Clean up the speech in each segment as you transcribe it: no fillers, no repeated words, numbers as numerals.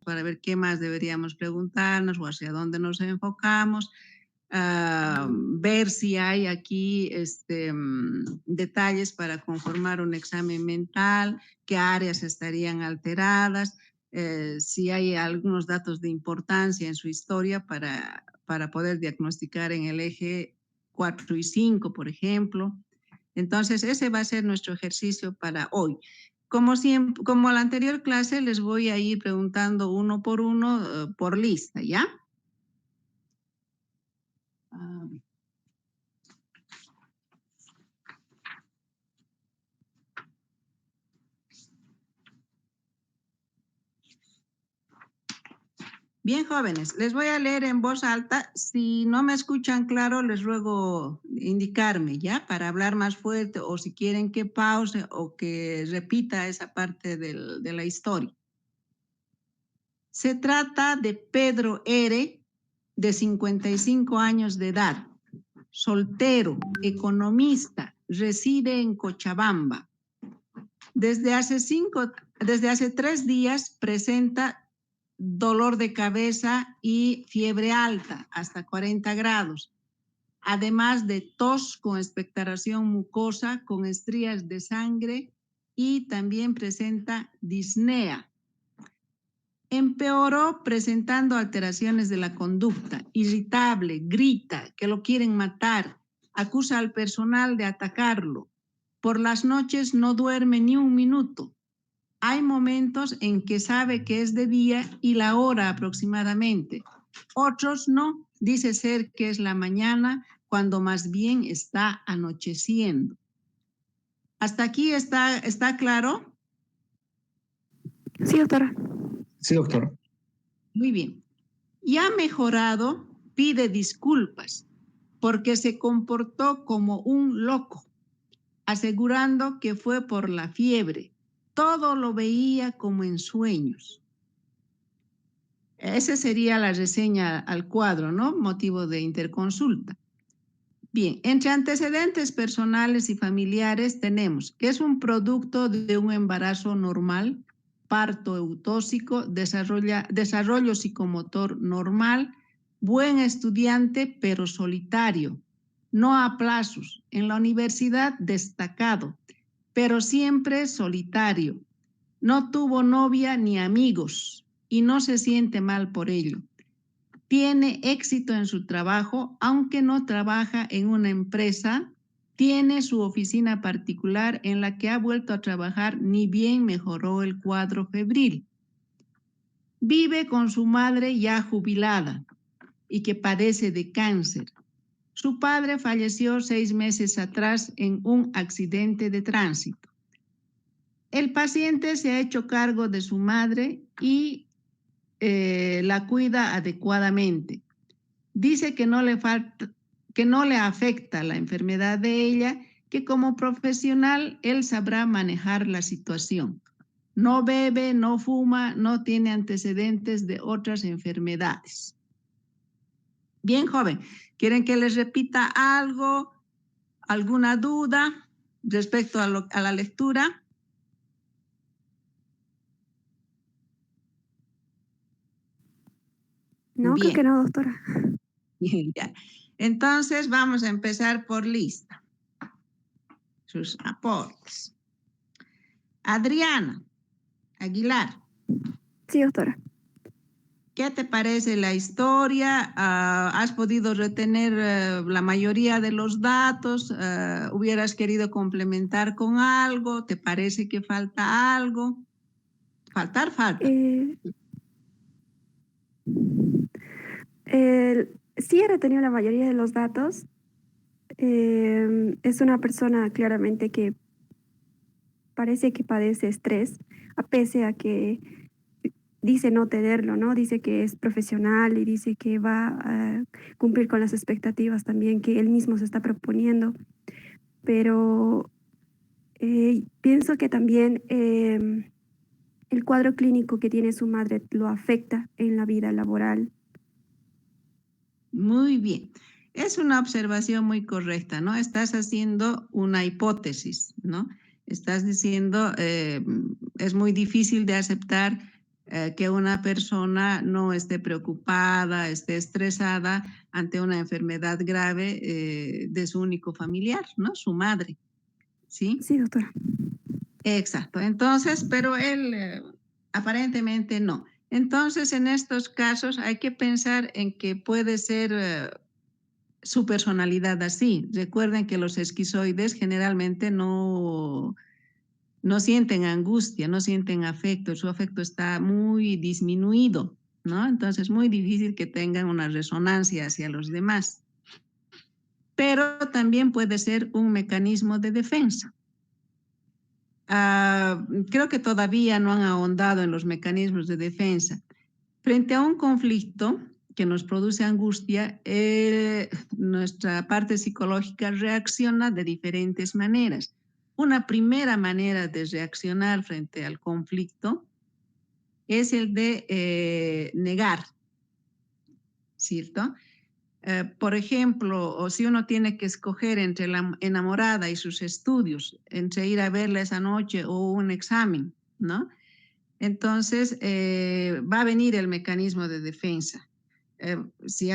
para ver qué más deberíamos preguntarnos o hacia dónde nos enfocamos. Ver si hay aquí detalles para conformar un examen mental, qué áreas estarían alteradas, si hay algunos datos de importancia en su historia para poder diagnosticar en el eje 4 y 5, por ejemplo. Entonces, ese va a ser nuestro ejercicio para hoy. Como siempre, como la anterior clase, les voy a ir preguntando uno, por lista, ¿ya? Bien, jóvenes, les voy a leer en voz alta. Si no me escuchan claro, les ruego indicarme, ¿ya? Para hablar más fuerte, o si quieren que pause o que repita esa parte de la historia. Se trata de Pedro R., de 55 años de edad, soltero, economista, reside en Cochabamba. Desde hace 3 días presenta dolor de cabeza y fiebre alta, hasta 40 grados, además de tos con expectoración mucosa, con estrías de sangre, y también presenta disnea. Empeoró presentando alteraciones de la conducta, irritable, grita, que lo quieren matar, acusa al personal de atacarlo. Por las noches no duerme ni un minuto. Hay momentos en que sabe que es de día y la hora aproximadamente. Otros no, dice ser que es la mañana, cuando más bien está anocheciendo. ¿Hasta aquí está claro? Sí, doctora. Sí, doctora. Muy bien. Ya mejorado, pide disculpas porque se comportó como un loco, asegurando que fue por la fiebre. Todo lo veía como en sueños. Esa sería la reseña al cuadro, ¿no? Motivo de interconsulta. Bien, entre antecedentes personales y familiares tenemos que es un producto de un embarazo normal, parto eutóxico, desarrollo psicomotor normal, buen estudiante pero solitario, no a plazos, en la universidad destacado, pero siempre solitario, no tuvo novia ni amigos y no se siente mal por ello. Tiene éxito en su trabajo, aunque no trabaja en una empresa, tiene su oficina particular en la que ha vuelto a trabajar, ni bien mejoró el cuadro febril. Vive con su madre ya jubilada y que padece de cáncer. Su padre falleció 6 meses atrás en un accidente de tránsito. El paciente se ha hecho cargo de su madre y la cuida adecuadamente. Dice que no le afecta la enfermedad de ella, que como profesional él sabrá manejar la situación. No bebe, no fuma, no tiene antecedentes de otras enfermedades. Bien, joven, ¿quieren que les repita algo, alguna duda respecto a la lectura? No, Bien. creo que no, doctora. Bien, ya. Entonces vamos a empezar por lista. Sus aportes. Adriana Aguilar. Sí, doctora. ¿Qué te parece la historia? ¿Has podido retener la mayoría de los datos? ¿Hubieras querido complementar con algo? ¿Te parece que falta algo? Falta. Sí he retenido la mayoría de los datos. Es una persona claramente que parece que padece estrés, a pese a que dice no tenerlo, ¿no? Dice que es profesional y dice que va a cumplir con las expectativas también que él mismo se está proponiendo. Pero pienso que también el cuadro clínico que tiene su madre lo afecta en la vida laboral. Muy bien. Es una observación muy correcta, ¿no? Estás haciendo una hipótesis, ¿no? Estás diciendo, es muy difícil de aceptar que una persona no esté preocupada, esté estresada ante una enfermedad grave de su único familiar, ¿no? Su madre, ¿sí? Sí, doctora. Exacto. Entonces, pero él aparentemente no. Entonces, en estos casos hay que pensar en que puede ser su personalidad así. Recuerden que los esquizoides generalmente no sienten angustia, no sienten afecto, su afecto está muy disminuido, ¿no? Entonces es muy difícil que tengan una resonancia hacia los demás. Pero también puede ser un mecanismo de defensa. Creo que todavía no han ahondado en los mecanismos de defensa. Frente a un conflicto que nos produce angustia, nuestra parte psicológica reacciona de diferentes maneras. Una primera manera de reaccionar frente al conflicto es el de negar, ¿cierto? Por ejemplo, o si uno tiene que escoger entre la enamorada y sus estudios, entre ir a verla esa noche o un examen, ¿no? Entonces, va a venir el mecanismo de defensa. Si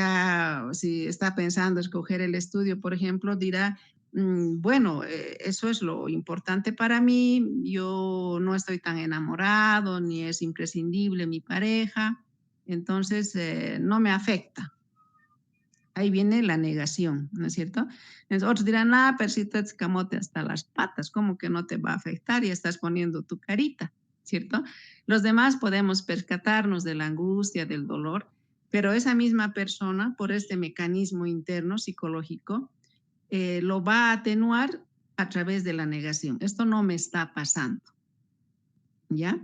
está pensando escoger el estudio, por ejemplo, dirá, bueno, eso es lo importante para mí, yo no estoy tan enamorado, ni es imprescindible mi pareja, entonces no me afecta. Ahí viene la negación, ¿no es cierto? Entonces, otros dirán, pero si tú eres camote hasta las patas, ¿cómo que no te va a afectar? Y estás poniendo tu carita, ¿cierto? Los demás podemos percatarnos de la angustia, del dolor, pero esa misma persona, por este mecanismo interno psicológico, lo va a atenuar a través de la negación. Esto no me está pasando, ¿ya?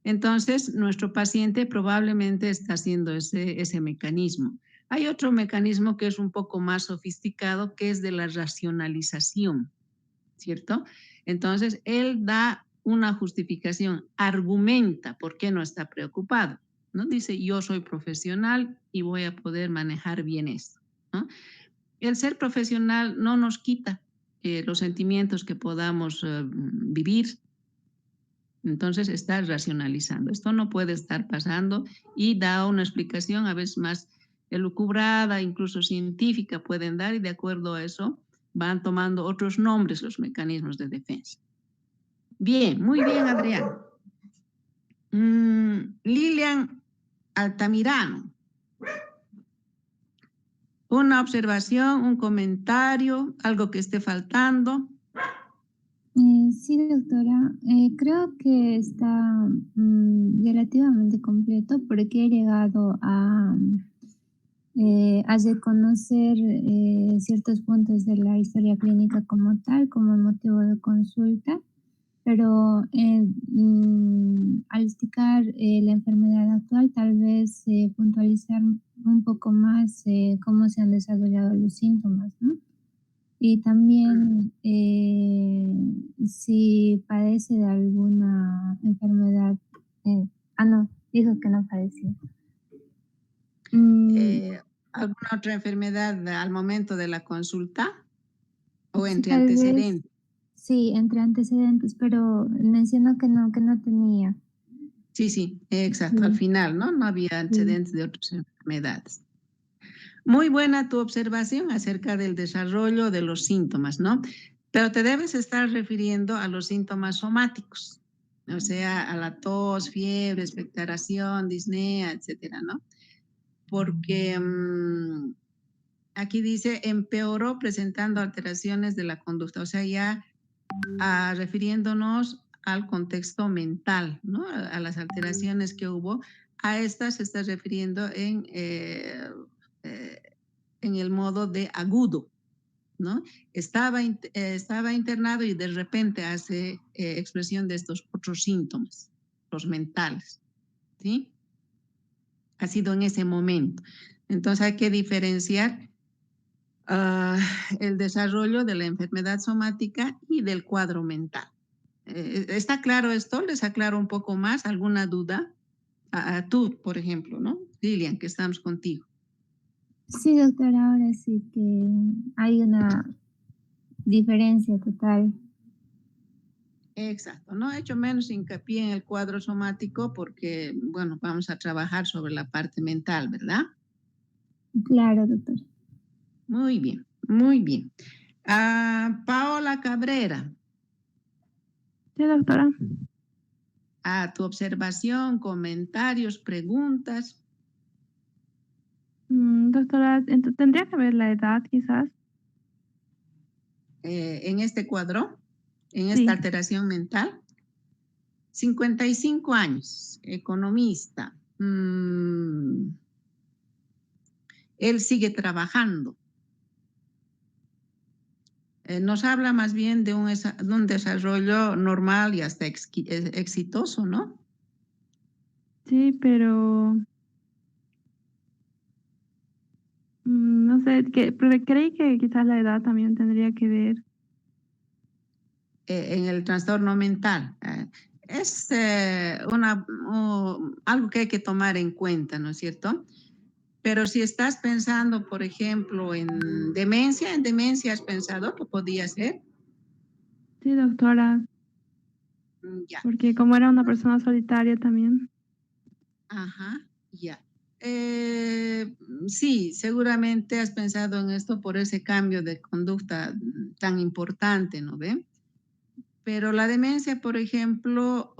Entonces, nuestro paciente probablemente está haciendo ese mecanismo. Hay otro mecanismo que es un poco más sofisticado, que es de la racionalización, ¿cierto? Entonces, él da una justificación, argumenta por qué no está preocupado, ¿no? Dice, yo soy profesional y voy a poder manejar bien esto, ¿no? El ser profesional no nos quita los sentimientos que podamos vivir. Entonces está racionalizando. Esto no puede estar pasando y da una explicación a veces más elucubrada, incluso científica pueden dar, y de acuerdo a eso van tomando otros nombres los mecanismos de defensa. Bien, muy bien, Adrián. Lilian Altamirano. Una observación, un comentario, algo que esté faltando. Sí, doctora. Creo que está relativamente completo porque he llegado a reconocer ciertos puntos de la historia clínica como tal, como motivo de consulta, pero al explicar la enfermedad actual, tal vez puntualizar un poco más cómo se han desarrollado los síntomas, ¿no? Y también si padece de alguna enfermedad. No, dijo que no padecía. ¿Alguna otra enfermedad al momento de la consulta o Sí, entre tal vez, antecedentes? sí, entre antecedentes, pero mencionó que no tenía. Sí, exacto, al Sí, final, ¿no? No había sí. antecedentes de otras enfermedades. Muy buena tu observación acerca del desarrollo de los síntomas, ¿no? Pero te debes estar refiriendo a los síntomas somáticos, o sea, a la tos, fiebre, expectoración, disnea, etcétera, ¿no? Porque aquí dice empeoró presentando alteraciones de la conducta, o sea, ya refiriéndonos al contexto mental, ¿no? A las alteraciones que hubo, a estas se está refiriendo en el modo de agudo, ¿no? Estaba internado y de repente hace expresión de estos otros síntomas, los mentales, ¿sí? Ha sido en ese momento. Entonces hay que diferenciar el desarrollo de la enfermedad somática y del cuadro mental. ¿Está claro esto? ¿Les aclaro un poco más? ¿Alguna duda? Tú, por ejemplo, ¿no? Lilian, que estamos contigo. Sí, doctora, ahora sí que hay una diferencia total. Exacto, ¿no? He hecho menos hincapié en el cuadro somático porque, bueno, vamos a trabajar sobre la parte mental, ¿verdad? Claro, doctora. Muy bien, muy bien. Paola Cabrera, Sí, doctora. a tu observación, comentarios, preguntas. Doctora, tendría que ver la edad quizás. En este cuadro, en esta Sí, alteración mental. 55 años, economista. Él sigue trabajando. Nos habla más bien de un desarrollo normal y hasta exitoso, ¿no? sí, pero no sé, pero creí que quizás la edad también tendría que ver. En el trastorno mental. Es algo que hay que tomar en cuenta, ¿no es cierto? Pero si estás pensando, por ejemplo, en demencia has pensado que podía ser. Sí, doctora, Ya. porque como era una persona solitaria también. Ajá, ya. Sí, seguramente has pensado en esto por ese cambio de conducta tan importante, ¿no ve? Pero la demencia, por ejemplo,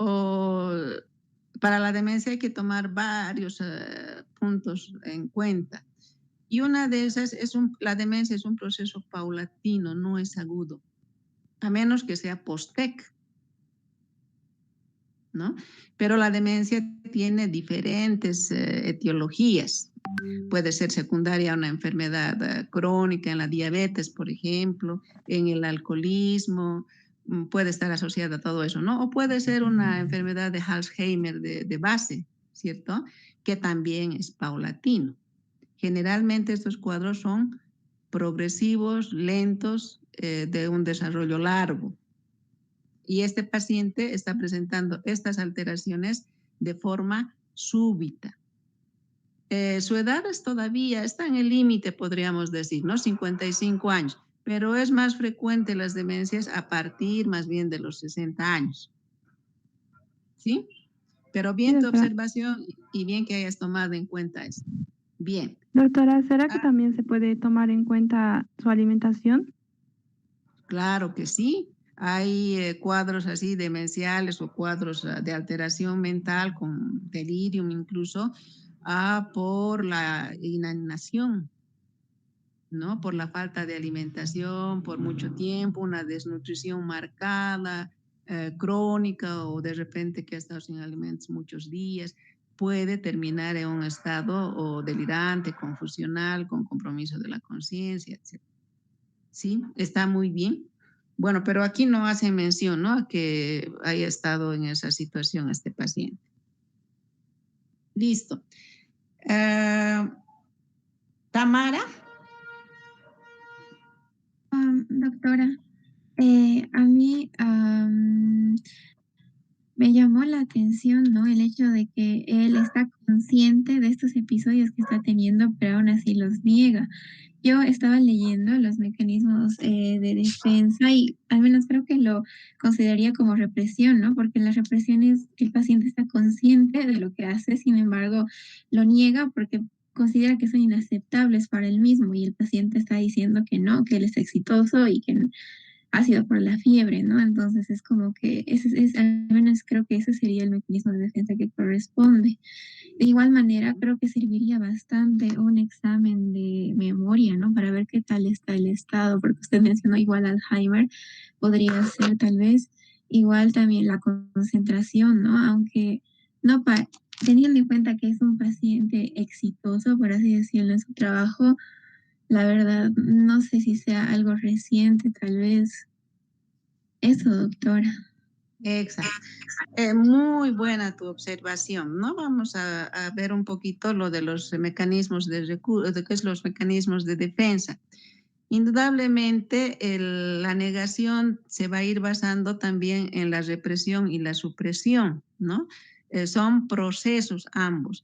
para la demencia hay que tomar varios puntos en cuenta. Y una de esas la demencia es un proceso paulatino, no es agudo, a menos que sea post-TEC, ¿no? Pero la demencia tiene diferentes etiologías. Puede ser secundaria a una enfermedad crónica, en la diabetes, por ejemplo, en el alcoholismo, puede estar asociada a todo eso, ¿no? O puede ser una enfermedad de Alzheimer de base, ¿cierto? Que también es paulatino. Generalmente estos cuadros son progresivos, lentos, de un desarrollo largo. Y este paciente está presentando estas alteraciones de forma súbita. Su edad está en el límite, podríamos decir, ¿no? 55 años, pero es más frecuente las demencias a partir más bien de los 60 años. ¿Sí? Pero Sí, bien tu doctora. observación y bien que hayas tomado en cuenta esto. Bien. Doctora, ¿será que también se puede tomar en cuenta su alimentación? Claro que sí. Hay cuadros así demenciales o cuadros de alteración mental con delirium incluso por la inanición, ¿no? Por la falta de alimentación por mucho tiempo, una desnutrición marcada, crónica o de repente que ha estado sin alimentos muchos días, puede terminar en un estado o delirante, confusional, con compromiso de la conciencia, etc. Sí, está muy bien. Bueno, pero aquí no hace mención, ¿no? A que haya estado en esa situación este paciente. Listo. Tamara. Doctora, a mí me llamó la atención, ¿no? El hecho de que él está consciente de estos episodios que está teniendo, pero aún así los niega. Yo estaba leyendo los mecanismos de defensa y al menos creo que lo consideraría como represión, ¿no? Porque la represión es que el paciente está consciente de lo que hace, sin embargo, lo niega porque considera que son inaceptables para él mismo y el paciente está diciendo que no, que él es exitoso y que ha sido por la fiebre, ¿no? Entonces es como que al menos creo que ese sería el mecanismo de defensa que corresponde. De igual manera, creo que serviría bastante un examen de memoria, ¿no? Para ver qué tal está el estado, porque usted mencionó igual Alzheimer, podría ser tal vez igual también la concentración, ¿no? Aunque no teniendo en cuenta que es un paciente exitoso, por así decirlo, en su trabajo, la verdad, no sé si sea algo reciente, tal vez. Eso, doctora. Exacto. Muy buena tu observación, ¿no? Vamos a ver un poquito lo de los mecanismos de qué es los mecanismos de defensa. Indudablemente, la negación se va a ir basando también en la represión y la supresión, ¿no? Son procesos ambos.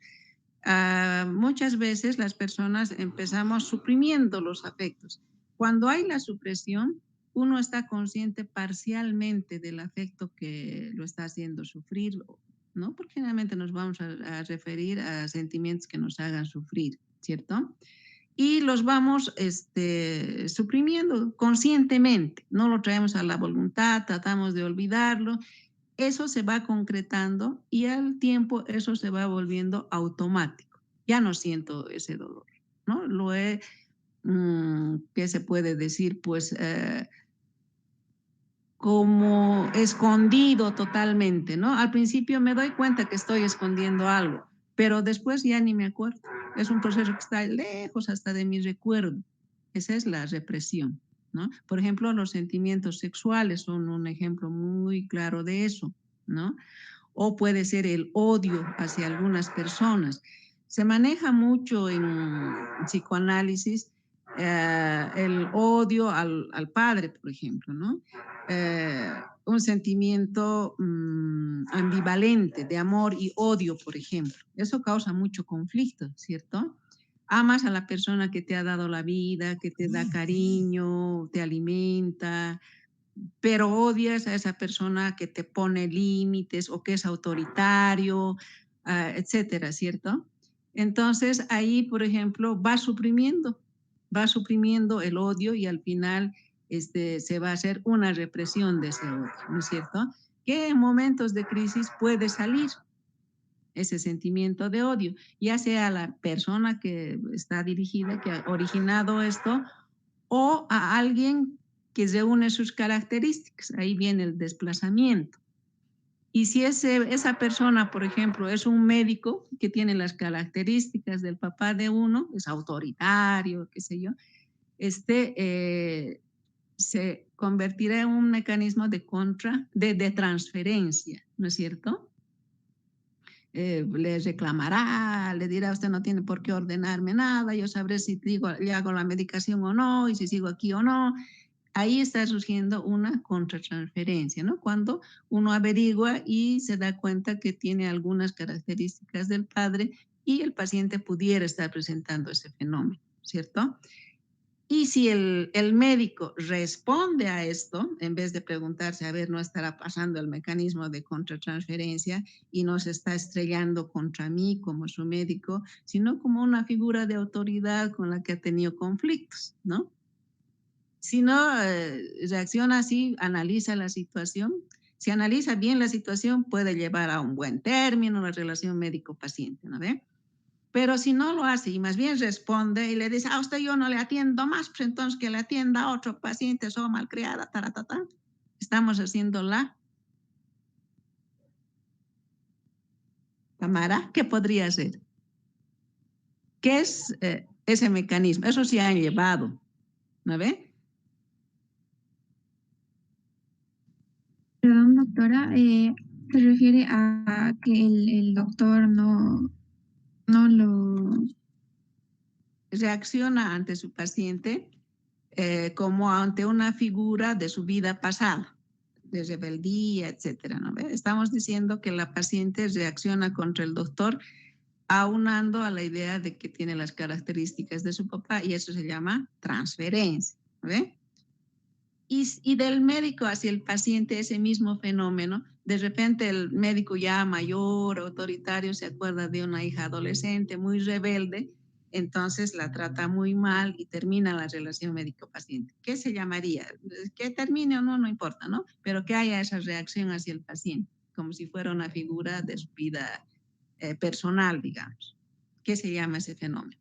Muchas veces las personas empezamos suprimiendo los afectos. Cuando hay la supresión, uno está consciente parcialmente del afecto que lo está haciendo sufrir, ¿no? Porque generalmente nos vamos a referir a sentimientos que nos hagan sufrir, ¿cierto? Y los vamos suprimiendo conscientemente, no lo traemos a la voluntad, tratamos de olvidarlo, eso se va concretando y al tiempo eso se va volviendo automático. Ya no siento ese dolor, ¿no? Lo he, ¿qué se puede decir? Pues como escondido totalmente, ¿no? Al principio me doy cuenta que estoy escondiendo algo, pero después ya ni me acuerdo. Es un proceso que está lejos hasta de mi recuerdo. Esa es la represión, ¿no? Por ejemplo, los sentimientos sexuales son un ejemplo muy claro de eso, ¿no? O puede ser el odio hacia algunas personas. Se maneja mucho en psicoanálisis el odio al padre, por ejemplo, ¿no? Un sentimiento ambivalente de amor y odio, por ejemplo. Eso causa mucho conflicto, ¿cierto? Amas a la persona que te ha dado la vida, que te da cariño, te alimenta, pero odias a esa persona que te pone límites o que es autoritario, etcétera, ¿cierto? Entonces ahí, por ejemplo, va suprimiendo el odio y al final se va a hacer una represión de ese odio, ¿no es cierto? Que en momentos de crisis puede salir ese sentimiento de odio, ya sea a la persona que está dirigida, que ha originado esto, o a alguien que reúne sus características. Ahí viene el desplazamiento. Y si esa persona, por ejemplo, es un médico que tiene las características del papá de uno, es autoritario, qué sé yo, se convertirá en un mecanismo de transferencia, ¿no es cierto? Le reclamará, le dirá, usted no tiene por qué ordenarme nada, yo sabré si le hago la medicación o no, y si sigo aquí o no. Ahí está surgiendo una contratransferencia, ¿no? Cuando uno averigua y se da cuenta que tiene algunas características del padre y el paciente pudiera estar presentando ese fenómeno, ¿cierto? Y si el médico responde a esto, en vez de preguntarse, a ver, no estará pasando el mecanismo de contratransferencia y no se está estrellando contra mí como su médico, sino como una figura de autoridad con la que ha tenido conflictos, ¿no? Si no reacciona así, analiza la situación. Si analiza bien la situación, puede llevar a un buen término la relación médico-paciente, ¿no ve? Pero si no lo hace y más bien responde y le dice, a usted yo no le atiendo más, pues entonces que le atienda a otro paciente, soy malcriada, taratata. Estamos haciendo la Tamara, ¿qué podría ser? ¿Qué es ese mecanismo? Eso sí han llevado, ¿no ve? Perdón, doctora, se refiere a que el doctor no lo... Reacciona ante su paciente como ante una figura de su vida pasada, de rebeldía, etcétera, ¿no ve? Estamos diciendo que la paciente reacciona contra el doctor aunando a la idea de que tiene las características de su papá y eso se llama transferencia, ¿no ve? Y del médico hacia el paciente ese mismo fenómeno, de repente el médico ya mayor, autoritario, se acuerda de una hija adolescente muy rebelde, entonces la trata muy mal y termina la relación médico-paciente. ¿Qué se llamaría? Que termine o no, no importa, ¿no? Pero que haya esa reacción hacia el paciente, como si fuera una figura de su vida personal, digamos. ¿Qué se llama ese fenómeno?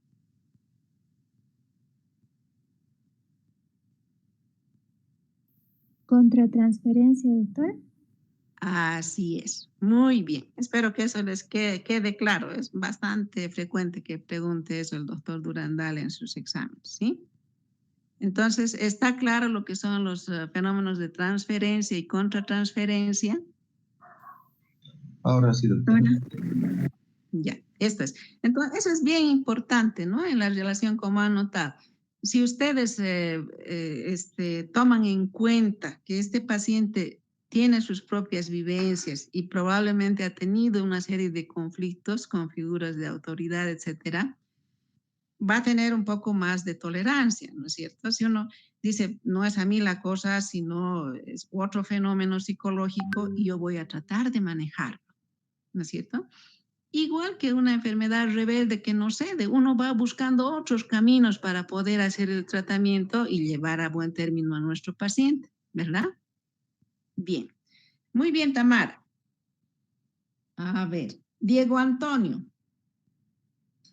Contratransferencia, doctor. Así es, muy bien. Espero que eso les quede claro. Es bastante frecuente que pregunte eso el doctor Durandal en sus exámenes, ¿sí? Entonces, ¿está claro lo que son los fenómenos de transferencia y contratransferencia? Ahora sí, doctora. Ya, esto es. Entonces, eso es bien importante, ¿no? En la relación como han notado. Si ustedes toman en cuenta que este paciente tiene sus propias vivencias y probablemente ha tenido una serie de conflictos con figuras de autoridad, etcétera, va a tener un poco más de tolerancia, ¿no es cierto? Si uno dice, no es a mí la cosa, sino es otro fenómeno psicológico y yo voy a tratar de manejarlo, ¿no es cierto? Igual que una enfermedad rebelde que no cede, uno va buscando otros caminos para poder hacer el tratamiento y llevar a buen término a nuestro paciente, ¿verdad? Bien, muy bien, Tamara. A ver, Diego Antonio.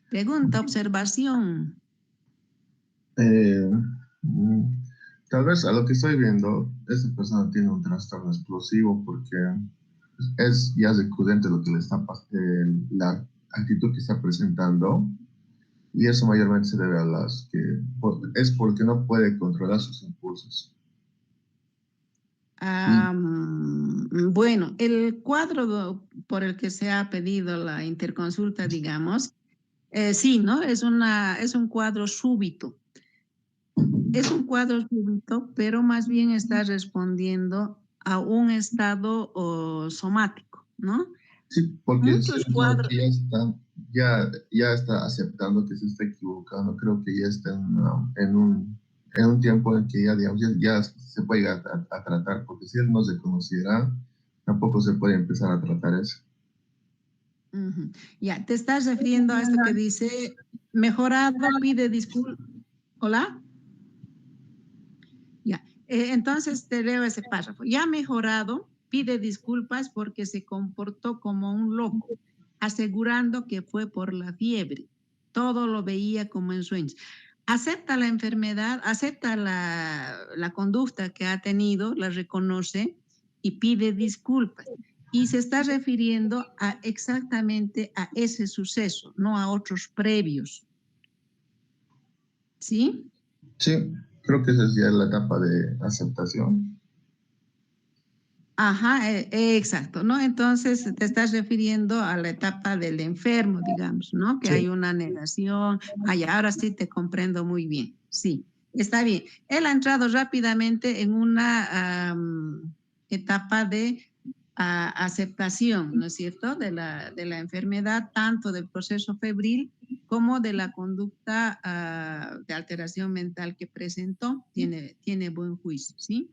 Pregunta, observación. Mm, Tal vez a lo que estoy viendo, esta persona tiene un trastorno explosivo porque es ya recurrente lo que le está la actitud que está presentando, y eso mayormente se debe a es porque no puede controlar sus impulsos. Bueno, el cuadro por el que se ha pedido la interconsulta, digamos, sí, ¿no? Es un cuadro súbito. Es un cuadro súbito, pero más bien está respondiendo a un estado somático, ¿no? Sí, porque el Muchos ser humano cuadros. que ya está aceptando que se está equivocando, creo que ya está en un tiempo en que ya, digamos, ya se puede ir a tratar, porque si él no se conociera, tampoco se puede empezar a tratar eso. Ya, te estás refiriendo a esto que dice, mejorado, pide disculpas. ¿Hola? Ya, entonces te leo ese párrafo. Ya mejorado, pide disculpas porque se comportó como un loco, asegurando que fue por la fiebre. Todo lo veía como en sueños. Acepta la enfermedad, acepta la conducta que ha tenido, la reconoce y pide disculpas. Y se está refiriendo exactamente a ese suceso, no a otros previos. ¿Sí? Sí, creo que esa es ya la etapa de aceptación. Ajá, exacto, ¿no? Entonces te estás refiriendo a la etapa del enfermo, digamos, ¿no? Que hay Sí. una negación. Ay, ahora sí te comprendo muy bien. Sí, está bien. Él ha entrado rápidamente en una etapa de aceptación, ¿no es cierto? De la enfermedad, tanto del proceso febril como de la conducta de alteración mental que presentó. Tiene buen juicio, ¿sí?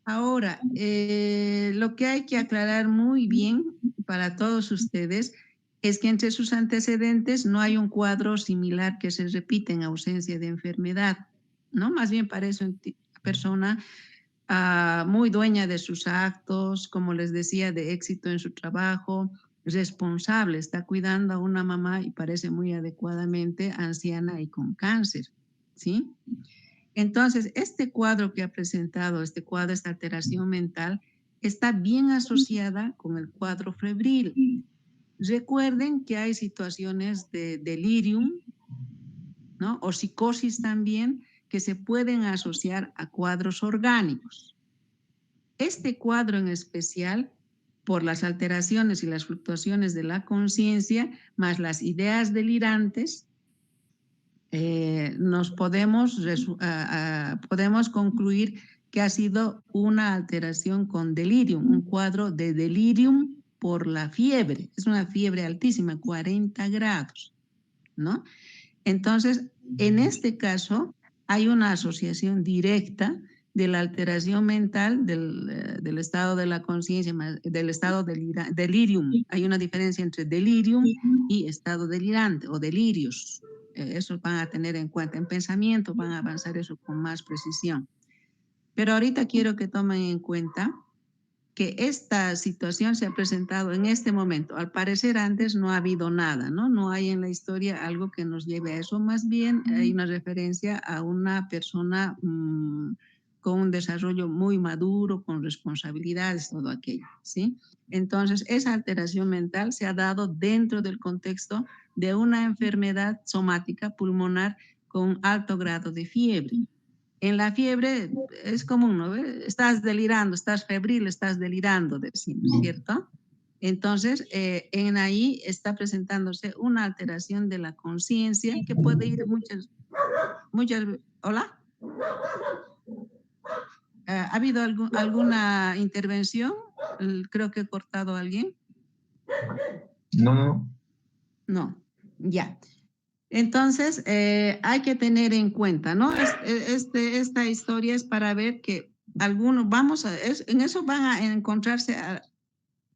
Ahora, lo que hay que aclarar muy bien para todos ustedes es que entre sus antecedentes no hay un cuadro similar que se repite en ausencia de enfermedad, ¿no? Más bien parece una persona muy dueña de sus actos, como les decía, de éxito en su trabajo, responsable, está cuidando a una mamá y parece muy adecuadamente anciana y con cáncer, ¿sí? Entonces, este cuadro que ha presentado, esta alteración mental, está bien asociada con el cuadro febril. Recuerden que hay situaciones de delirium, ¿no? O psicosis también, que se pueden asociar a cuadros orgánicos. Este cuadro en especial, por las alteraciones y las fluctuaciones de la conciencia, más las ideas delirantes, podemos concluir que ha sido una alteración con delirium, un cuadro de delirium por la fiebre. Es una fiebre altísima, 40 grados, ¿no? Entonces, en este caso, hay una asociación directa de la alteración mental del estado de la conciencia, del estado delirium. Hay una diferencia entre delirium y estado delirante o delirios. Eso van a tener en cuenta. En pensamiento van a avanzar eso con más precisión. Pero ahorita quiero que tomen en cuenta que esta situación se ha presentado en este momento. Al parecer antes no ha habido nada, ¿no? No hay en la historia algo que nos lleve a eso. Más bien hay una referencia a una persona con un desarrollo muy maduro, con responsabilidades, todo aquello, ¿sí? Entonces, esa alteración mental se ha dado dentro del contexto de una enfermedad somática pulmonar con alto grado de fiebre. En la fiebre es común, ¿no? Estás delirando, estás febril, estás delirando, decimos, ¿cierto? Entonces, en ahí está presentándose una alteración de la conciencia que puede ir muchas, ¿hola? ¿Ha habido alguna intervención? Creo que he cortado a alguien. No. No, ya. Entonces, hay que tener en cuenta, ¿no? Esta historia es para ver que algunos, en eso van a encontrarse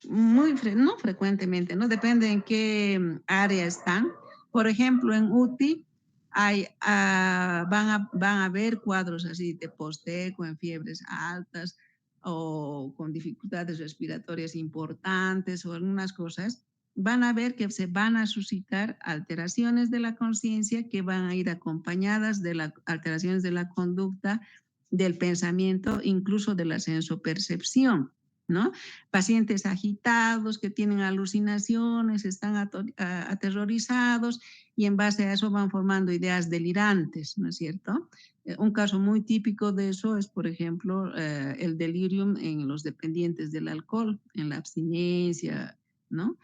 no frecuentemente, ¿no? Depende en qué área están. Por ejemplo, en UTI van a ver cuadros así de post-eco, en fiebres altas o con dificultades respiratorias importantes o algunas cosas. Van a ver que se van a suscitar alteraciones de la conciencia que van a ir acompañadas de las alteraciones de la conducta, del pensamiento, incluso de la sensopercepción, ¿no? Pacientes agitados que tienen alucinaciones, están aterrorizados y en base a eso van formando ideas delirantes, ¿no es cierto? Un caso muy típico de eso es, por ejemplo, el delirium en los dependientes del alcohol, en la abstinencia, ¿no?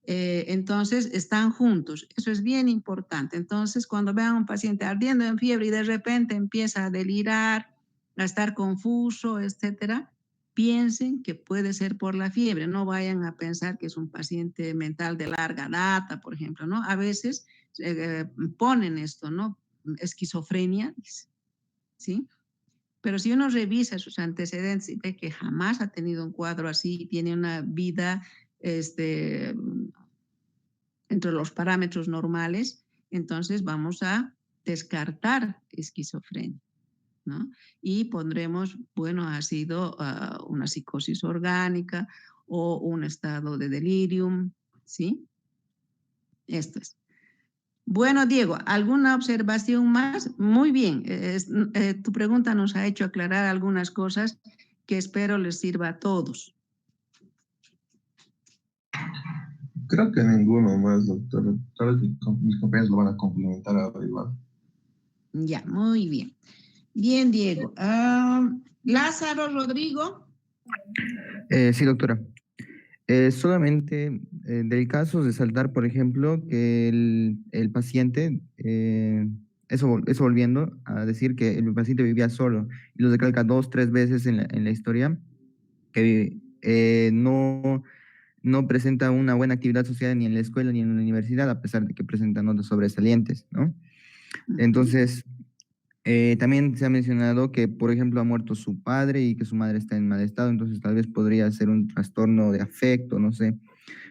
Entonces están juntos, eso es bien importante. Entonces cuando vean a un paciente ardiendo en fiebre y de repente empieza a delirar, a estar confuso, etcétera, piensen que puede ser por la fiebre, no vayan a pensar que es un paciente mental de larga data, por ejemplo, ¿no? A veces ponen esto, ¿no? Esquizofrenia, ¿sí? Pero si uno revisa sus antecedentes y ve que jamás ha tenido un cuadro así y tiene una vida entre los parámetros normales, entonces vamos a descartar esquizofrenia, ¿no? Y pondremos, bueno, ha sido una psicosis orgánica o un estado de delirium, ¿sí? Esto es. Bueno, Diego, ¿alguna observación más? Muy bien, tu pregunta nos ha hecho aclarar algunas cosas que espero les sirva a todos. Creo que ninguno más, doctor. Tal vez mis compañeros lo van a complementar ahora igual. Ya, muy bien. Bien, Diego. Lázaro, Rodrigo. Sí, doctora. Solamente del caso de saltar, por ejemplo, que el paciente, eso volviendo a decir que el paciente vivía solo y lo recalca 2, 3 veces en la historia, que no presenta una buena actividad social ni en la escuela ni en la universidad, a pesar de que presenta notas sobresalientes, ¿no? Entonces, también se ha mencionado que, por ejemplo, ha muerto su padre y que su madre está en mal estado, entonces tal vez podría ser un trastorno de afecto, no sé.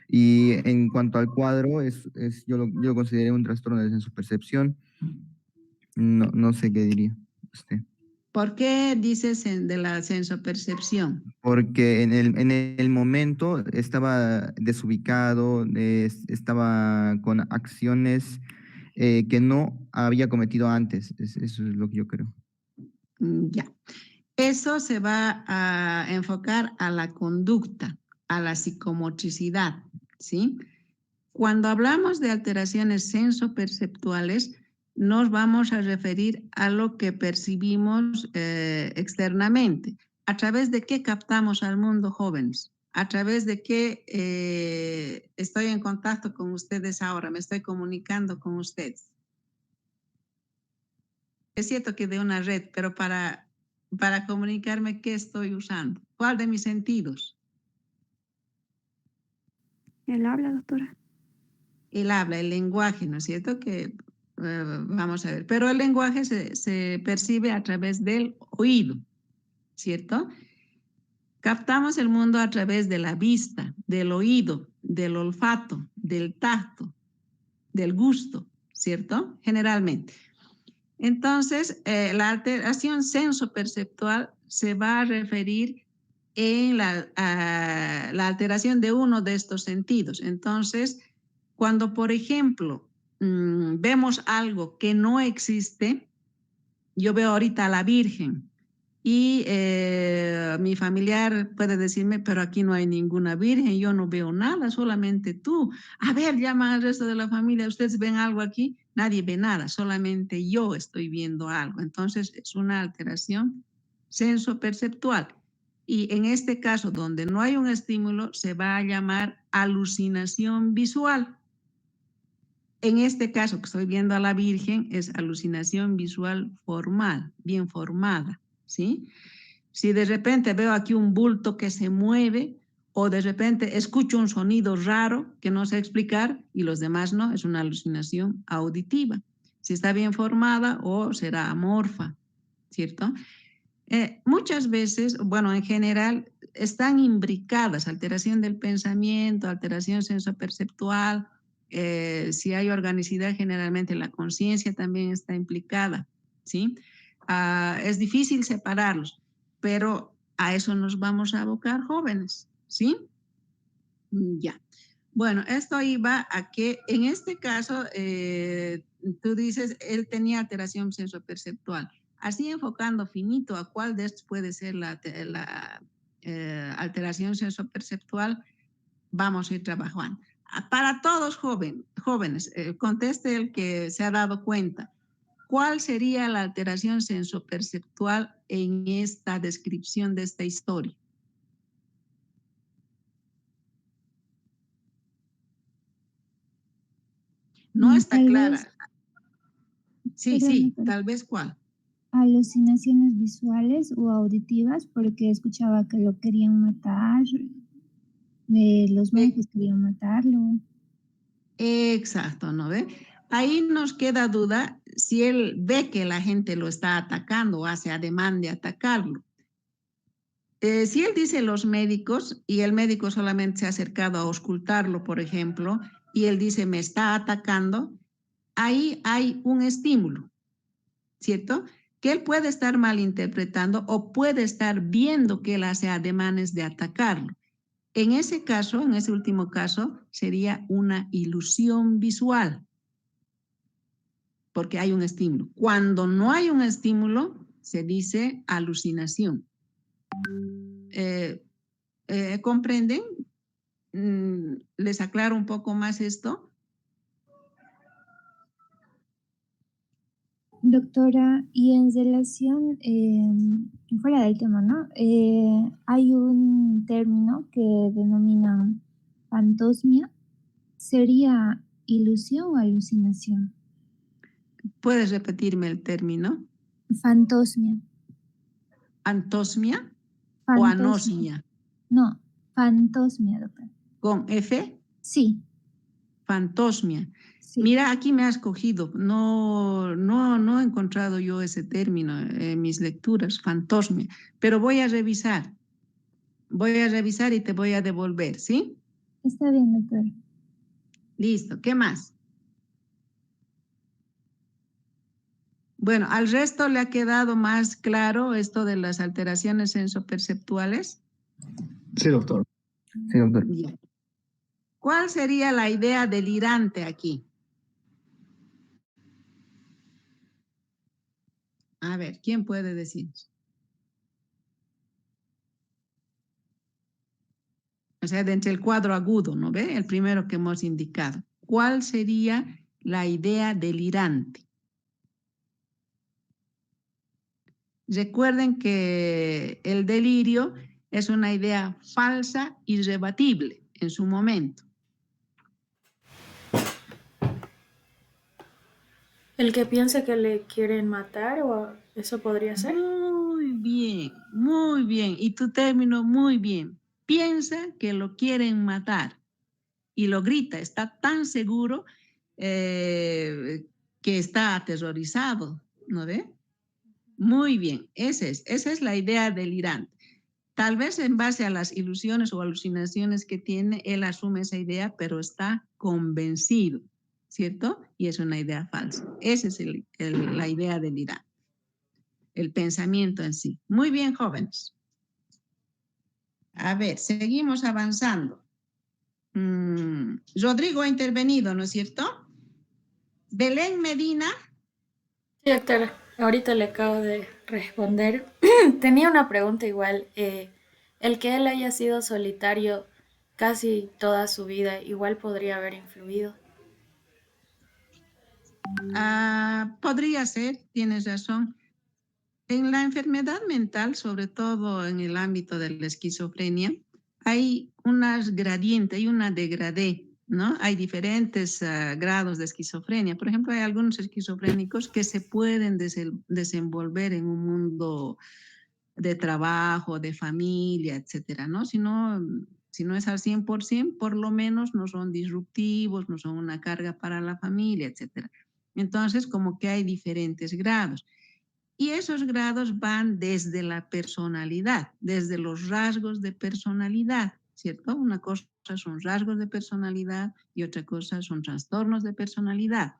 Y en cuanto al cuadro, yo lo consideré un trastorno de sensopercepción. No sé qué diría usted. ¿Por qué dices de la sensopercepción? Porque en el momento estaba desubicado, estaba con acciones que no había cometido antes. Eso es lo que yo creo. Ya. Eso se va a enfocar a la conducta, a la psicomotricidad, ¿sí? Cuando hablamos de alteraciones sensoperceptuales, nos vamos a referir a lo que percibimos externamente. ¿A través de qué captamos al mundo, jóvenes? ¿A través de qué estoy en contacto con ustedes ahora? Me estoy comunicando con ustedes. Es cierto que de una red, pero para comunicarme, ¿qué estoy usando? ¿Cuál de mis sentidos? El habla, doctora. El habla, el lenguaje, ¿no es cierto? Que vamos a ver, pero el lenguaje se percibe a través del oído, ¿cierto? Captamos el mundo a través de la vista, del oído, del olfato, del tacto, del gusto, ¿cierto? Generalmente. Entonces, la alteración sensoperceptual se va a referir en a la alteración de uno de estos sentidos. Entonces, cuando, por ejemplo, vemos algo que no existe, yo veo ahorita a la Virgen y mi familiar puede decirme, pero aquí no hay ninguna Virgen, yo no veo nada, solamente tú. A ver, llaman al resto de la familia, ¿ustedes ven algo aquí? Nadie ve nada, solamente yo estoy viendo algo. Entonces es una alteración sensoperceptual. Y en este caso, donde no hay un estímulo, se va a llamar alucinación visual. En este caso que estoy viendo a la Virgen es alucinación visual formal, bien formada, ¿sí? Si de repente veo aquí un bulto que se mueve O de repente escucho un sonido raro que no sé explicar y los demás no, es una alucinación auditiva. Si está bien formada o será amorfa, ¿cierto? Muchas veces, bueno, en general, están imbricadas, alteración del pensamiento, alteración sensoperceptual, si hay organicidad, generalmente la conciencia también está implicada, ¿sí? Es difícil separarlos, pero a eso nos vamos a abocar jóvenes, ¿sí? Ya. Bueno, esto iba a que en este caso, tú dices, él tenía alteración sensoperceptual. Así enfocando finito a cuál de estos puede ser la alteración sensoperceptual, vamos a ir trabajando. Para todos jóvenes, conteste el que se ha dado cuenta. ¿Cuál sería la alteración sensoperceptual en esta descripción de esta historia? No está Tal clara. vez, Sí, sí, tal vez cuál. alucinaciones visuales o auditivas, porque escuchaba que lo querían matar, los monjes querían matarlo. Exacto, ¿no ve? Ahí nos queda duda si él ve que la gente lo está atacando o hace ademán de atacarlo. Si él dice los médicos y el médico solamente se ha acercado a auscultarlo, por ejemplo, y él dice me está atacando, ahí hay un estímulo, ¿cierto? Que él puede estar malinterpretando o puede estar viendo que él hace ademanes de atacarlo. En ese caso, en ese último caso, sería una ilusión visual, porque hay un estímulo. Cuando no hay un estímulo, se dice alucinación. ¿Comprenden? ¿Les aclaro un poco más esto? Doctora, y en relación, fuera del tema, ¿no? Hay un término que denominan fantosmia. ¿Sería ilusión o alucinación? ¿Puedes repetirme el término? Fantosmia. ¿Antosmia o Fantosmia. anosmia? No, fantosmia, doctora. ¿Con F? Sí. Fantosmia. Sí. Mira, aquí me has cogido. No he encontrado yo ese término en mis lecturas, fantosmia. Pero voy a revisar. Voy a revisar y te voy a devolver, ¿sí? Está bien, doctora. Listo. ¿Qué más? Bueno, ¿al resto le ha quedado más claro esto de las alteraciones sensoperceptuales? Sí, doctor. Sí, doctor. Bien. ¿Cuál sería la idea delirante aquí? A ver, ¿quién puede decir? O sea, de entre el cuadro agudo, ¿no ve? El primero que hemos indicado. ¿Cuál sería la idea delirante? Recuerden que el delirio es una idea falsa y rebatible en su momento. El que piense que le quieren matar, o eso podría ser. Muy bien. Y tu término, muy bien. Piensa que lo quieren matar y lo grita, está tan seguro que está aterrorizado, ¿no ve? Muy bien, esa es la idea delirante. Tal vez en base a las ilusiones o alucinaciones que tiene, él asume esa idea, pero está convencido, ¿cierto? Y es una idea falsa. Esa es la idea delirante, el pensamiento en sí. Muy bien, jóvenes. A ver, seguimos avanzando. Rodrigo ha intervenido, ¿no es cierto? Belén Medina. Sí, doctora, ahorita le acabo de responder. Tenía una pregunta igual. El que él haya sido solitario casi toda su vida, igual podría haber influido. Podría ser, tienes razón. En la enfermedad mental, sobre todo en el ámbito de la esquizofrenia, hay unas gradientes, hay una degradé, ¿no? Hay diferentes grados de esquizofrenia. Por ejemplo, hay algunos esquizofrénicos que se pueden desenvolver en un mundo de trabajo, de familia, etcétera, ¿no? Si no, Si no es al 100%, por lo menos no son disruptivos, no son una carga para la familia, etc. Entonces, como que hay diferentes grados. Y esos grados van desde la personalidad, desde los rasgos de personalidad, ¿cierto? Una cosa son rasgos de personalidad y otra cosa son trastornos de personalidad.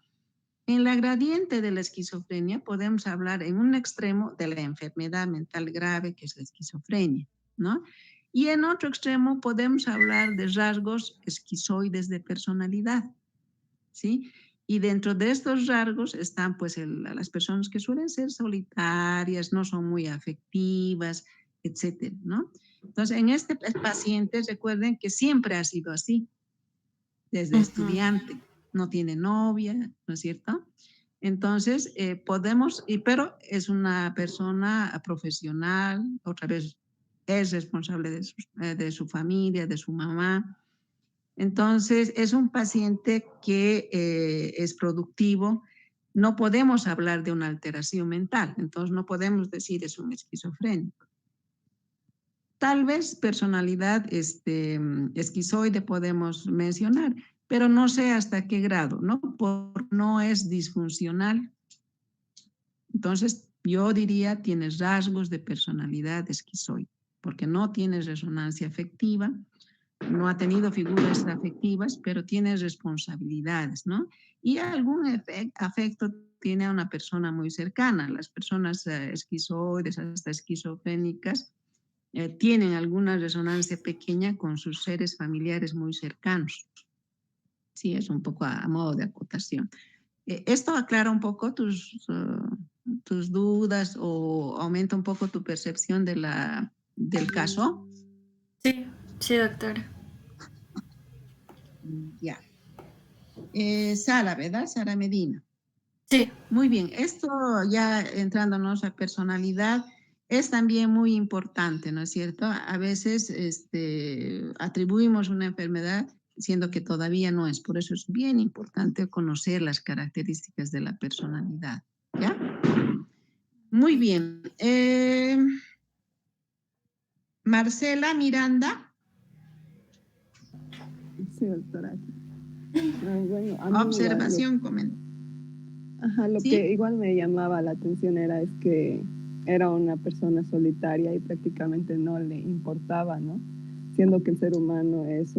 En la gradiente de la esquizofrenia podemos hablar en un extremo de la enfermedad mental grave que es la esquizofrenia, ¿no? Y en otro extremo podemos hablar de rasgos esquizoides de personalidad, ¿sí? Y dentro de estos rasgos están pues las personas que suelen ser solitarias, no son muy afectivas, etcétera, ¿no? Entonces, en este paciente recuerden que siempre ha sido así, desde estudiante, no tiene novia, ¿no es cierto? Entonces, pero es una persona profesional, otra vez es responsable de su familia, de su mamá. Entonces, es un paciente que es productivo. No podemos hablar de una alteración mental, entonces no podemos decir es un esquizofrénico. Tal vez personalidad esquizoide podemos mencionar, pero no sé hasta qué grado, ¿no? No es disfuncional. Entonces, yo diría tienes rasgos de personalidad esquizoide, porque no tienes resonancia afectiva, no ha tenido figuras afectivas, pero tiene responsabilidades, ¿no? Y algún afecto tiene a una persona muy cercana. Las personas esquizoides, hasta esquizofrénicas, tienen alguna resonancia pequeña con sus seres familiares muy cercanos. Sí, es un poco a modo de acotación. ¿Esto aclara un poco tus dudas o aumenta un poco tu percepción del caso? Sí, sí, doctora. Ya. Sara, ¿verdad? Sara Medina. Sí. Muy bien. Esto ya entrándonos a personalidad es también muy importante, ¿no es cierto? A veces atribuimos una enfermedad siendo que todavía no es. Por eso es bien importante conocer las características de la personalidad. ¿Ya? Muy bien. Marcela Miranda. Sí, doctora. Bueno, a mí Observación, comenta. Ajá, lo ¿Sí? que igual me llamaba la atención es que era una persona solitaria y prácticamente no le importaba, ¿no? Siendo que el ser humano es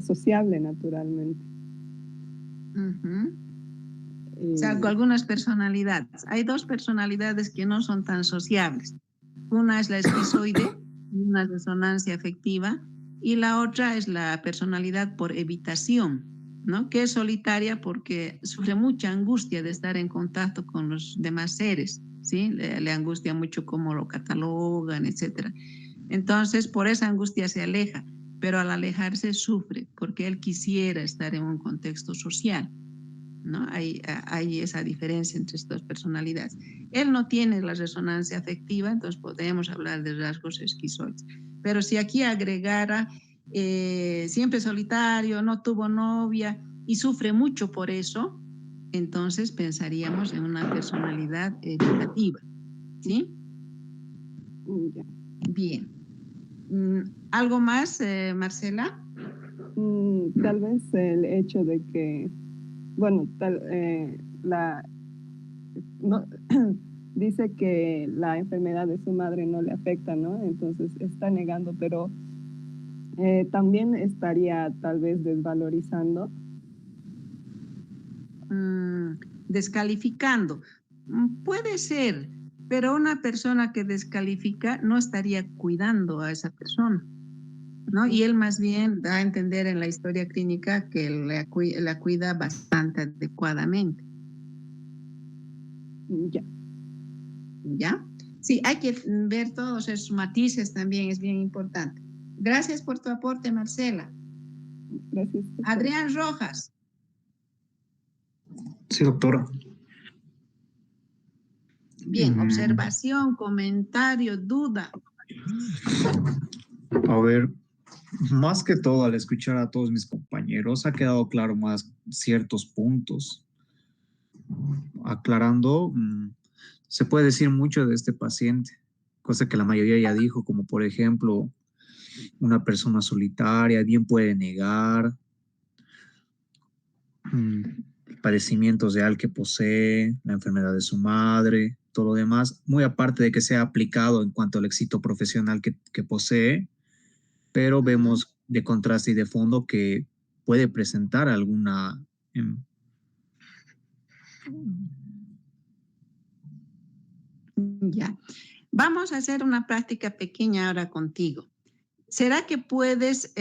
sociable naturalmente. Salvo algunas personalidades. Hay dos personalidades que no son tan sociables. Una es la esquizoide, una resonancia afectiva, y la otra es la personalidad por evitación, ¿no? Que es solitaria porque sufre mucha angustia de estar en contacto con los demás seres, ¿sí? Le angustia mucho cómo lo catalogan, etc. Entonces, por esa angustia se aleja, pero al alejarse sufre porque él quisiera estar en un contexto social, ¿no? Hay esa diferencia entre estas personalidades. Él no tiene la resonancia afectiva, entonces podemos hablar de rasgos esquizoides. Pero si aquí agregara siempre solitario, no tuvo novia y sufre mucho por eso, entonces pensaríamos en una personalidad evitativa. ¿Sí? Bien. ¿Algo más, Marcela? Tal vez el hecho de que, bueno, dice que la enfermedad de su madre no le afecta, ¿no? Entonces está negando, pero también estaría tal vez desvalorizando. Descalificando. Puede ser, pero una persona que descalifica no estaría cuidando a esa persona, ¿no? Y él más bien da a entender en la historia clínica que la cuida bastante adecuadamente. Ya. ¿Ya? Sí, hay que ver todos esos matices también, es bien importante. Gracias por tu aporte, Marcela. Gracias. Adrián Rojas. Sí, doctora. Bien, observación, comentario, duda. A ver, más que todo al escuchar a todos mis compañeros ha quedado claro más ciertos puntos. Aclarando, se puede decir mucho de este paciente, cosa que la mayoría ya dijo, como por ejemplo, una persona solitaria, bien puede negar padecimientos de al que posee, la enfermedad de su madre, todo lo demás, muy aparte de que sea aplicado en cuanto al éxito profesional que posee, pero vemos de contraste y de fondo que puede presentar alguna... Ya. Vamos a hacer una práctica pequeña ahora contigo. ¿Será que puedes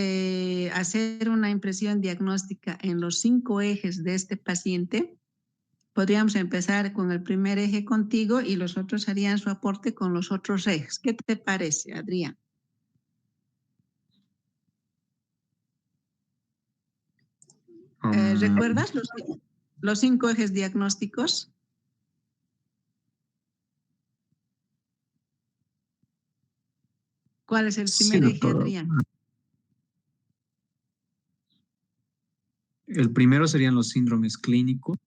hacer una impresión diagnóstica en los 5 ejes de este paciente? Podríamos empezar con el primer eje contigo y los otros harían su aporte con los otros ejes. ¿Qué te parece, Adrián? ¿Recuerdas los 5 ejes diagnósticos? ¿Cuál es el primer eje, Adrián? El primero serían los síndromes clínicos.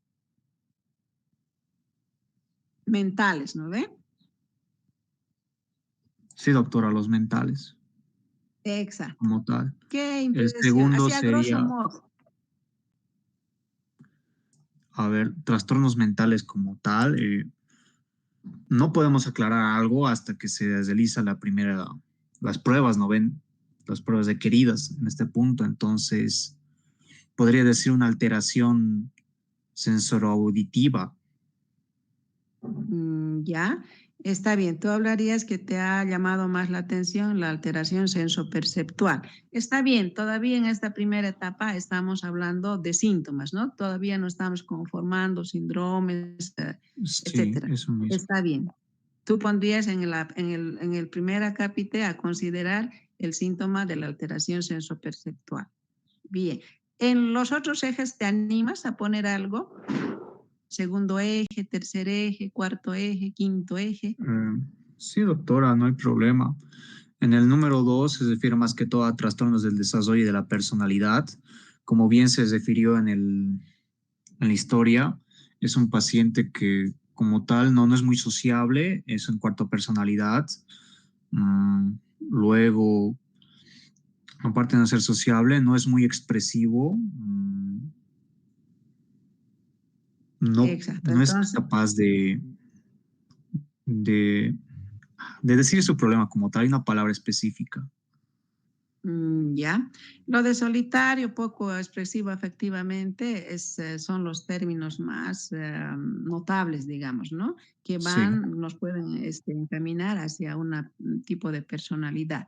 Mentales, ¿no ve? Sí, doctora, los mentales. Exacto. Como tal. ¿Qué El impresión? segundo Así a grosso sería, modo. a ver, trastornos mentales como tal. No podemos aclarar algo hasta que se realiza las pruebas, ¿no ven? Las pruebas requeridas en este punto. Entonces, podría decir una alteración sensoroauditiva. Ya, está bien. Tú hablarías que te ha llamado más la atención la alteración sensoperceptual. Está bien, todavía en esta primera etapa estamos hablando de síntomas, ¿no? Todavía no estamos conformando síndromes, Sí, etcétera. eso mismo. Está bien. Tú pondrías en el primer acápite a considerar el síntoma de la alteración sensoperceptual. Bien. En los otros ejes, ¿te animas a poner algo? Segundo eje, tercer eje, cuarto eje, quinto eje. Sí, doctora, no hay problema. En el número 2 se refiere más que todo a trastornos del desarrollo y de la personalidad. Como bien se refirió en la historia, es un paciente que como tal no es muy sociable, es en cuanto a personalidad. Luego, aparte de no ser sociable, no es muy expresivo. Exacto. No es Entonces, capaz de decir su problema como tal, hay una palabra específica. ya. Lo de solitario, poco expresivo efectivamente, son los términos más notables, digamos, ¿no? Que nos pueden encaminar hacia un tipo de personalidad.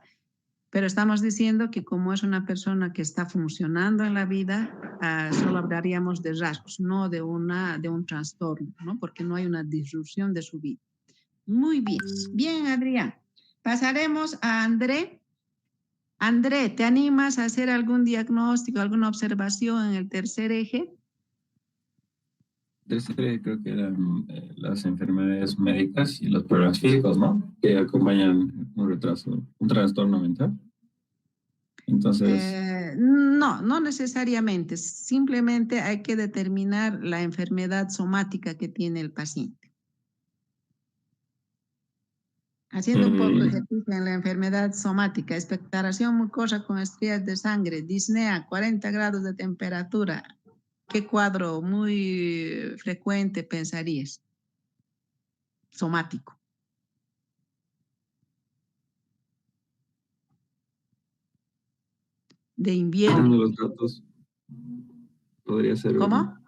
Pero estamos diciendo que como es una persona que está funcionando en la vida, solo hablaríamos de rasgos, no de un trastorno, ¿no? Porque no hay una disrupción de su vida. Muy bien. Bien, Adrián. Pasaremos a André. André, ¿te animas a hacer algún diagnóstico, alguna observación en el tercer eje? Tercer eje creo que eran las enfermedades médicas y los problemas físicos, ¿no? Que acompañan un retraso, un trastorno mental. Entonces... No necesariamente. Simplemente hay que determinar la enfermedad somática que tiene el paciente. Haciendo un poco de ejercicio en la enfermedad somática, expectoración mucosa con estrías de sangre, disnea, 40 grados de temperatura. ¿Qué cuadro muy frecuente pensarías? Somático. De invierno. Los datos podría ser... ¿Cómo?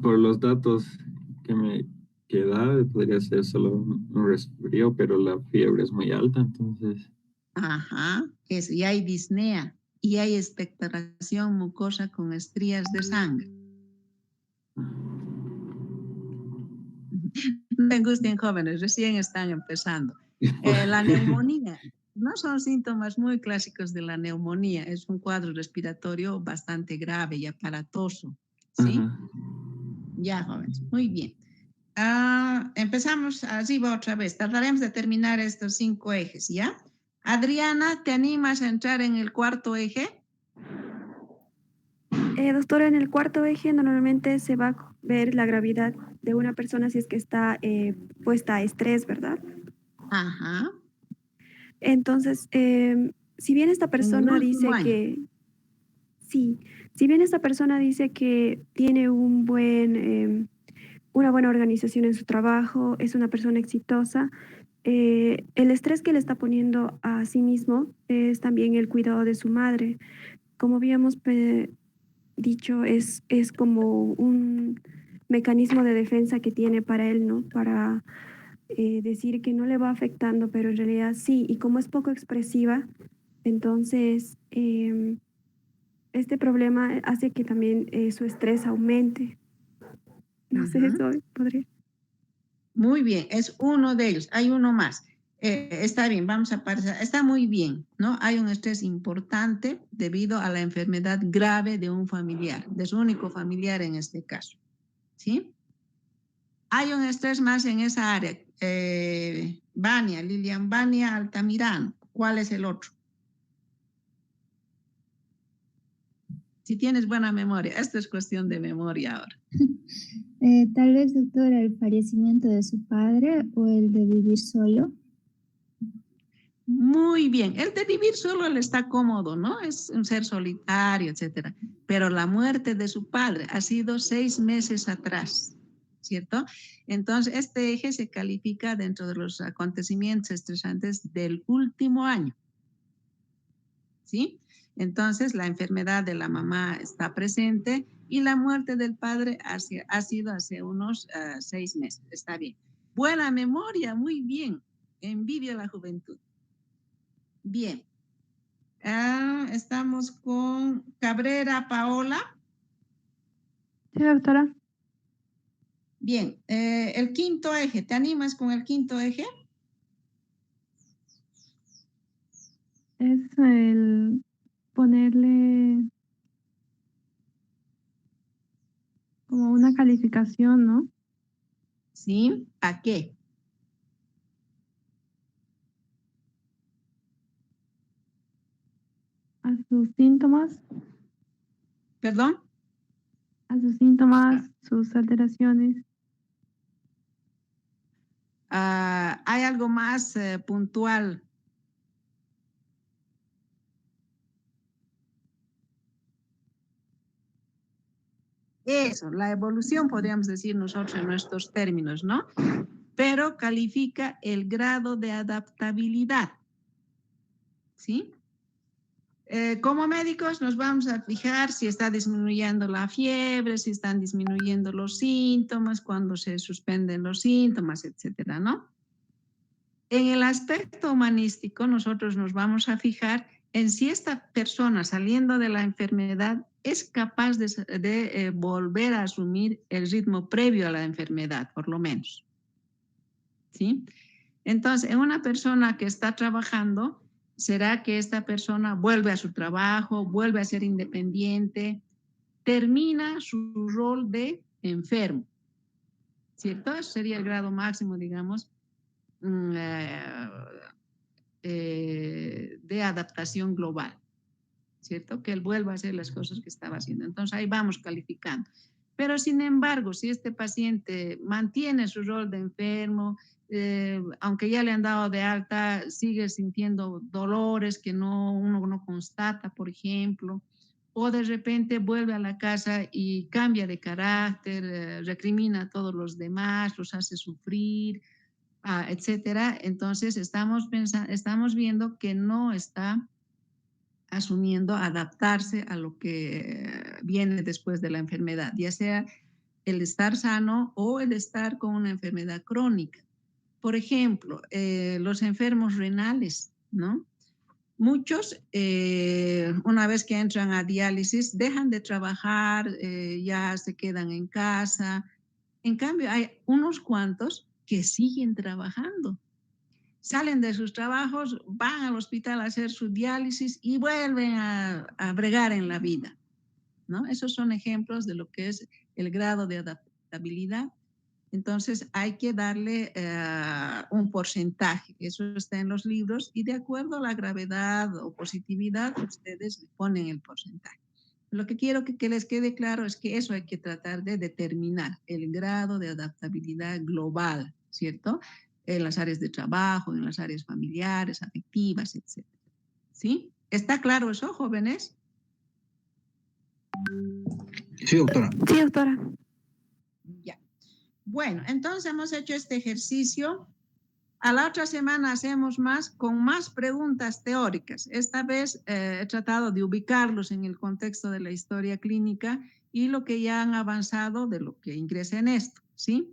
Por los datos que da, podría ser solo un resfrío, pero la fiebre es muy alta, entonces... Ajá, y hay disnea, y hay expectoración mucosa con estrías de sangre. No se angustien, jóvenes, recién están empezando. La neumonía, no son síntomas muy clásicos de la neumonía, es un cuadro respiratorio bastante grave y aparatoso, ¿sí? Ya, jóvenes, muy bien. Empezamos arriba otra vez, trataremos de terminar estos 5 ejes, ¿ya? Adriana, ¿te animas a entrar en el cuarto eje? Doctora, en el cuarto eje normalmente se va a ver la gravedad de una persona si es que está puesta a estrés, ¿verdad? Ajá. Entonces, si bien esta persona dice que, sí, si bien esta persona dice que tiene un buen, una buena organización en su trabajo, es una persona exitosa, el estrés que le está poniendo a sí mismo es también el cuidado de su madre. Como habíamos dicho, es como un mecanismo de defensa que tiene para él, ¿no? Para decir que no le va afectando, pero en realidad sí. Y como es poco expresiva, entonces este problema hace que también su estrés aumente. No sé, eso podría. Muy bien, es uno de ellos. Hay uno más. Está bien, vamos a pasar. Está muy bien, ¿no? Hay un estrés importante debido a la enfermedad grave de un familiar, de su único familiar en este caso, ¿sí? Hay un estrés más en esa área. Lilian Vania Altamirano. ¿Cuál es el otro? Si tienes buena memoria, esto es cuestión de memoria ahora. Tal vez, doctora, el fallecimiento de su padre o el de vivir solo. Muy bien, el de vivir solo él está cómodo, ¿no? Es un ser solitario, etcétera. Pero la muerte de su padre ha sido 6 meses atrás, ¿cierto? Entonces, este eje se califica dentro de los acontecimientos estresantes del último año, ¿sí? Entonces, la enfermedad de la mamá está presente y la muerte del padre ha sido hace unos 6 meses. Está bien. Buena memoria, muy bien. Envidia la juventud. Bien. Estamos con Cabrera Paola. Sí, doctora. Bien. El quinto eje. ¿Te animas con el quinto eje? Es el ponerle como una calificación, ¿no? Sí. ¿A qué? A sus síntomas. ¿Perdón? A sus síntomas, sus alteraciones. ¿Hay algo más puntual? Eso, la evolución podríamos decir nosotros en nuestros términos, ¿no? Pero califica el grado de adaptabilidad, ¿sí? Como médicos nos vamos a fijar si está disminuyendo la fiebre, si están disminuyendo los síntomas, cuando se suspenden los síntomas, etcétera, ¿no? En el aspecto humanístico nosotros nos vamos a fijar en si esta persona saliendo de la enfermedad es capaz de volver a asumir el ritmo previo a la enfermedad, por lo menos, ¿sí? Entonces, en una persona que está trabajando, ¿será que esta persona vuelve a su trabajo, vuelve a ser independiente, termina su rol de enfermo? ¿Cierto? Eso sería el grado máximo, digamos, de adaptación global, ¿cierto? Que él vuelva a hacer las cosas que estaba haciendo. Entonces, ahí vamos calificando. Pero, sin embargo, si este paciente mantiene su rol de enfermo, aunque ya le han dado de alta, sigue sintiendo dolores que uno no constata, por ejemplo, o de repente vuelve a la casa y cambia de carácter, recrimina a todos los demás, los hace sufrir, etcétera. Entonces estamos viendo que no está asumiendo adaptarse a lo que viene después de la enfermedad, ya sea el estar sano o el estar con una enfermedad crónica. Por ejemplo, los enfermos renales, ¿no? Muchos, una vez que entran a diálisis, dejan de trabajar, ya se quedan en casa. En cambio, hay unos cuantos que siguen trabajando. Salen de sus trabajos, van al hospital a hacer su diálisis y vuelven a bregar en la vida, ¿no? Esos son ejemplos de lo que es el grado de adaptabilidad. Entonces hay que darle un porcentaje, eso está en los libros, y de acuerdo a la gravedad o positividad, ustedes le ponen el porcentaje. Lo que quiero que les quede claro es que eso hay que tratar de determinar, el grado de adaptabilidad global, ¿cierto? en las áreas de trabajo, en las áreas familiares, afectivas, etc. ¿Sí? ¿Está claro eso, jóvenes? Sí, doctora. Sí, doctora. Ya. Bueno, entonces hemos hecho este ejercicio. A la otra semana hacemos más con más preguntas teóricas. Esta vez he tratado de ubicarlos en el contexto de la historia clínica y lo que ya han avanzado de lo que ingresa en esto, ¿sí?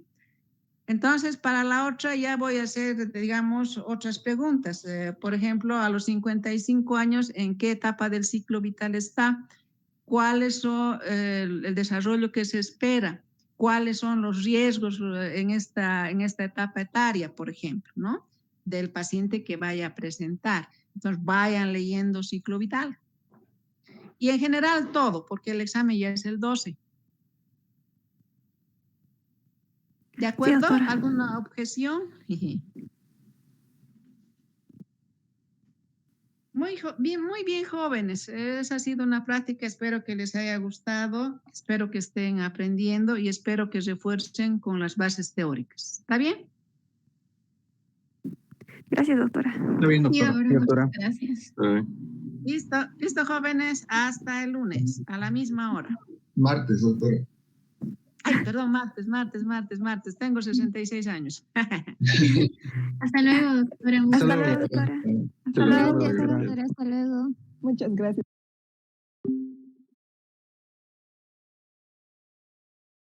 Entonces, para la otra ya voy a hacer, digamos, otras preguntas. Por ejemplo, a los 55 años, ¿en qué etapa del ciclo vital está? ¿Cuáles son el desarrollo que se espera? ¿Cuáles son los riesgos en esta etapa etaria, por ejemplo, ¿no? Del paciente que vaya a presentar. Entonces, vayan leyendo ciclo vital. Y en general todo, porque el examen ya es el 12. ¿De acuerdo? Sí, ¿Alguna objeción? Muy bien, jóvenes. Esa ha sido una práctica. Espero que les haya gustado. Espero que estén aprendiendo y espero que refuercen con las bases teóricas. ¿Está bien? Gracias, doctora. Está bien, Y doctora. ahora, Sí, doctora. muchas gracias. Listo, jóvenes. Hasta el lunes, a la misma hora. Martes, doctora. Ay, perdón, martes. Tengo 66 años. Hasta luego, doctora. Hasta luego, doctora. Hasta luego, doctora. Hasta luego. Muchas gracias.